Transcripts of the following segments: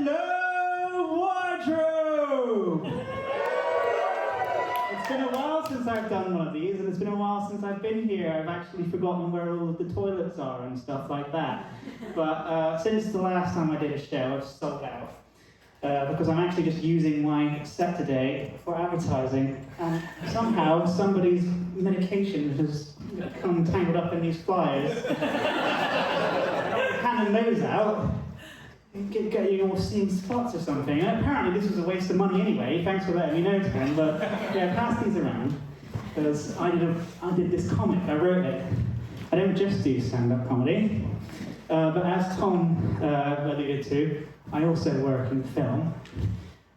Hello, wardrobe! It's been a while since I've done one of these, and it's been a while since I've been here. I've actually forgotten where all of the toilets are and stuff like that. But since the last time I did a show, I've sold out. Because I'm actually just using my set today for advertising, and somehow somebody's medication has come tangled up in these flyers. Handing those out, get you all seeing spots or something. And apparently this was a waste of money anyway. Thanks for letting me know, Tom. But yeah, pass these around, because I did this comic. I wrote it. I don't just do stand-up comedy, but as Tom alluded to, I also work in film.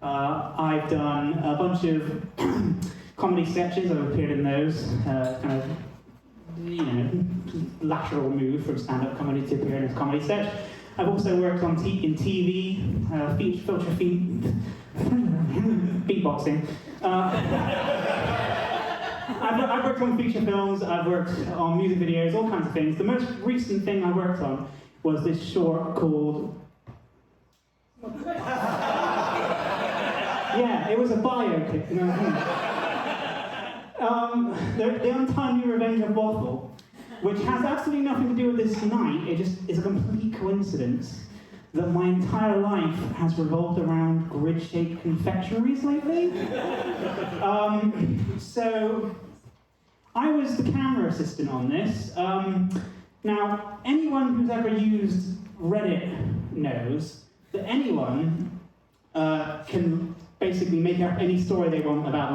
I've done a bunch of comedy sketches. I've appeared in those, kind of, lateral move from stand-up comedy to appear in a comedy sketch. I've also worked on in TV, beatboxing. I've worked on feature films. I've worked on music videos, all kinds of things. The most recent thing I worked on was this short called. Yeah, it was a biopic. The Untimely Revenge of Waffle, which has absolutely nothing to do with this tonight. It just is a complete coincidence that my entire life has revolved around grid-shaped confectionaries lately. So I was the camera assistant on this. Now, anyone who's ever used Reddit knows that anyone can basically make up any story they want about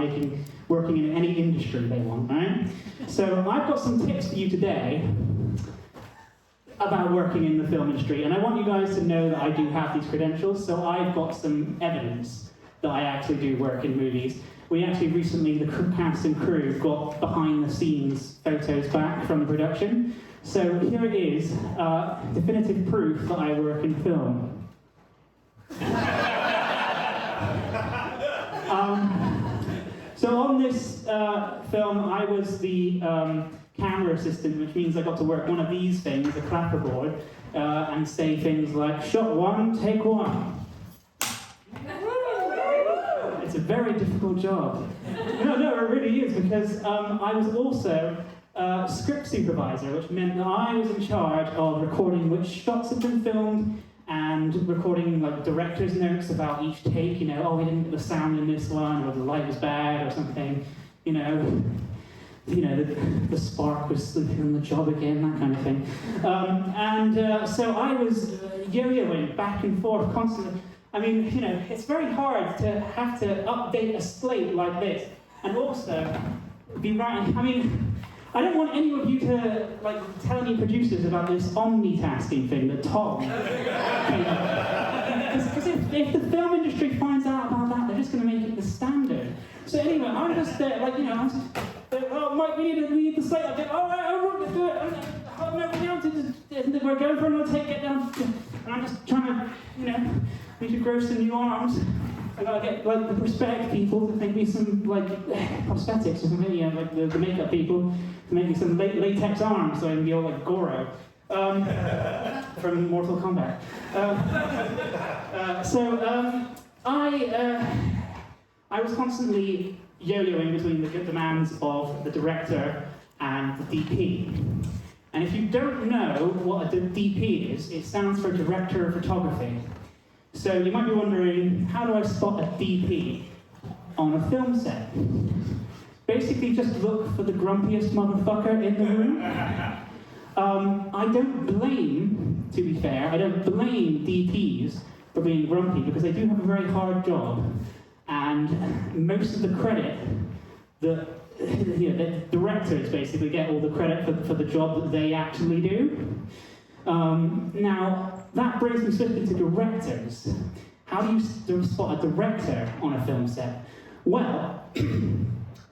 working in any industry they want, right? So I've got some tips for you today about working in the film industry, and I want you guys to know that I do have these credentials, so I've got some evidence that I actually do work in movies. We actually recently, the cast and crew, got behind-the-scenes photos back from the production. So here it is, definitive proof that I work in film. So on this film, I was the camera assistant, which means I got to work one of these things, a clapperboard, and say things like, "Shot one, take one." It's a very difficult job. No, it really is, because I was also script supervisor, which meant that I was in charge of recording which shots had been filmed, and recording like director's notes about each take, oh, we didn't get the sound in this one, or the light was bad, or something, the spark was sleeping on the job again, that kind of thing. So I was yo-yoing back and forth constantly. I mean, it's very hard to have to update a slate like this, and also be writing, I don't want any of you to tell any producers about this omnitasking thing that Tom because if the film industry finds out about that, they're just going to make it the standard. So anyway, I'm just there, oh, Mike, we need the slate update. All right, let's do it. Oh, no, we're going for another take, get down. And I'm just trying to, we should grow some new arms. I gotta get the prosthetic people to make me some prosthetics or something, the makeup people to make me some latex arms so I can be all like Goro from Mortal Kombat. I was constantly yo-yoing between the demands of the director and the DP. And if you don't know what a DP is, it stands for Director of Photography. So you might be wondering, how do I spot a DP on a film set? Basically just look for the grumpiest motherfucker in the room. I don't blame, to be fair, I don't blame DPs for being grumpy, because they do have a very hard job. And most of the credit, the directors basically get all the credit for the job that they actually do. Now, that brings me swiftly to directors. How do you spot a director on a film set? Well,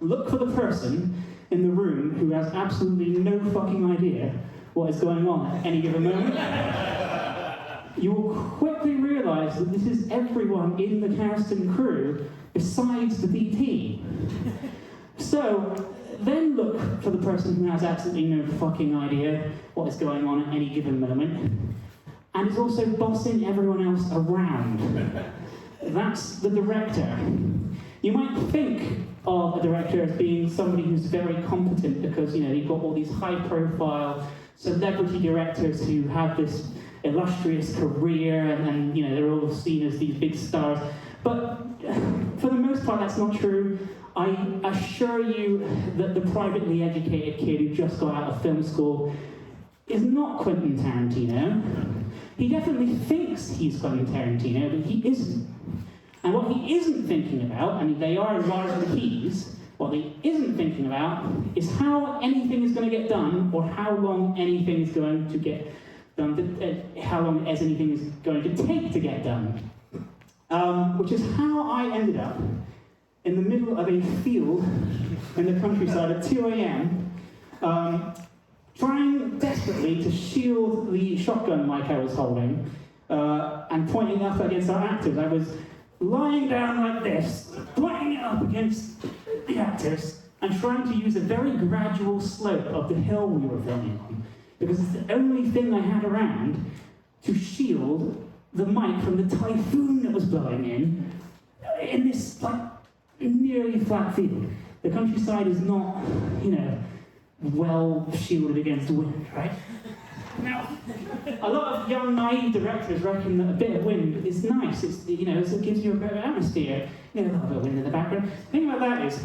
look for the person in the room who has absolutely no fucking idea what is going on at any given moment. You will quickly realise that this is everyone in the cast and crew besides the DP. So, then look for the person who has absolutely no fucking idea what is going on at any given moment. and is also bossing everyone else around. That's the director. You might think of a director as being somebody who's very competent because, you've got all these high-profile celebrity directors who have this illustrious career and they're all seen as these big stars. But for the most part, that's not true. I assure you that the privately educated kid who just got out of film school is not Quentin Tarantino. He definitely thinks he's Quentin Tarantino, but he isn't. And what he isn't thinking about, and they are large keys, what he isn't thinking about is how anything is going to get done, or how long anything is going to get done, how long as anything is going to take to get done. Which is how I ended up in the middle of a field in the countryside at 2 a.m., trying desperately to shield the shotgun mic I was holding and pointing up against our actors. I was lying down like this, pointing it up against the actors, and trying to use a very gradual slope of the hill we were filming on, because it's the only thing I had around to shield the mic from the typhoon that was blowing in this nearly flat field. The countryside is not, well shielded against wind, right? Now, a lot of young, naive directors reckon that a bit of wind is nice. It gives you a bit of atmosphere. A little bit of wind in the background. The thing about that is,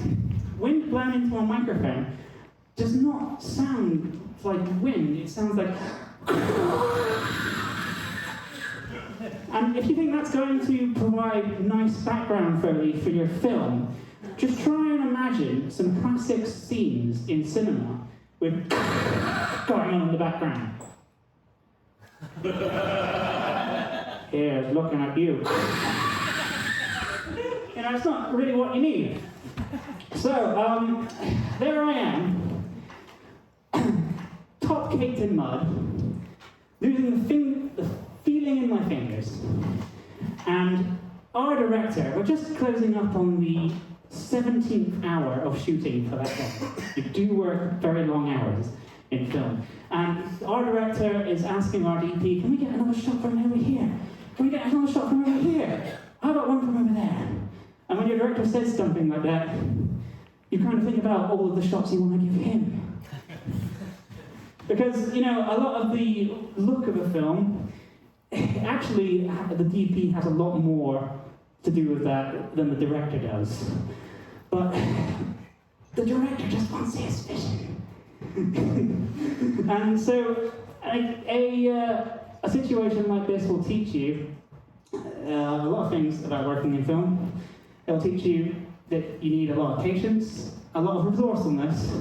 wind blown into a microphone does not sound like wind. It sounds like... And if you think that's going to provide nice background for your film, just try and imagine some classic scenes in cinema with going on in the background. Here's looking at you. It's not really what you need. So, there I am, top caked in mud, losing the feeling in my fingers. And our director, we're just closing up on the 17th hour of shooting for that film. We do work very long hours in film. And our director is asking our DP, can we get another shot from over here? Can we get another shot from over here? How about one from over there? And when your director says something like that, you kind of think about all of the shots you want to give him. Because, a lot of the look of a film, actually, the DP has a lot more to do with that than the director does. But the director just wants his vision. And so a situation like this will teach you a lot of things about working in film. It'll teach you that you need a lot of patience, a lot of resourcefulness,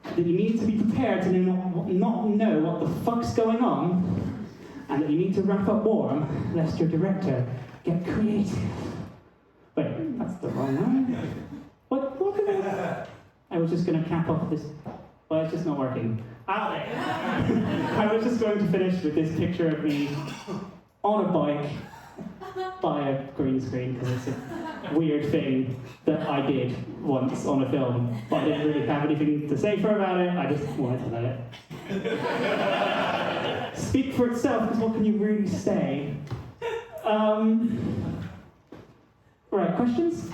that you need to be prepared to not know what the fuck's going on, and that you need to wrap up warm lest your director get creative. Wait, that's the wrong one. What did I was just going to cap off this. Well, it's just not working. I was just going to finish with this picture of me on a bike by a green screen, because it's a weird thing that I did once on a film, but I didn't really have anything to say about it. I just wanted to let it speak for itself, because what can you really say? Right, questions?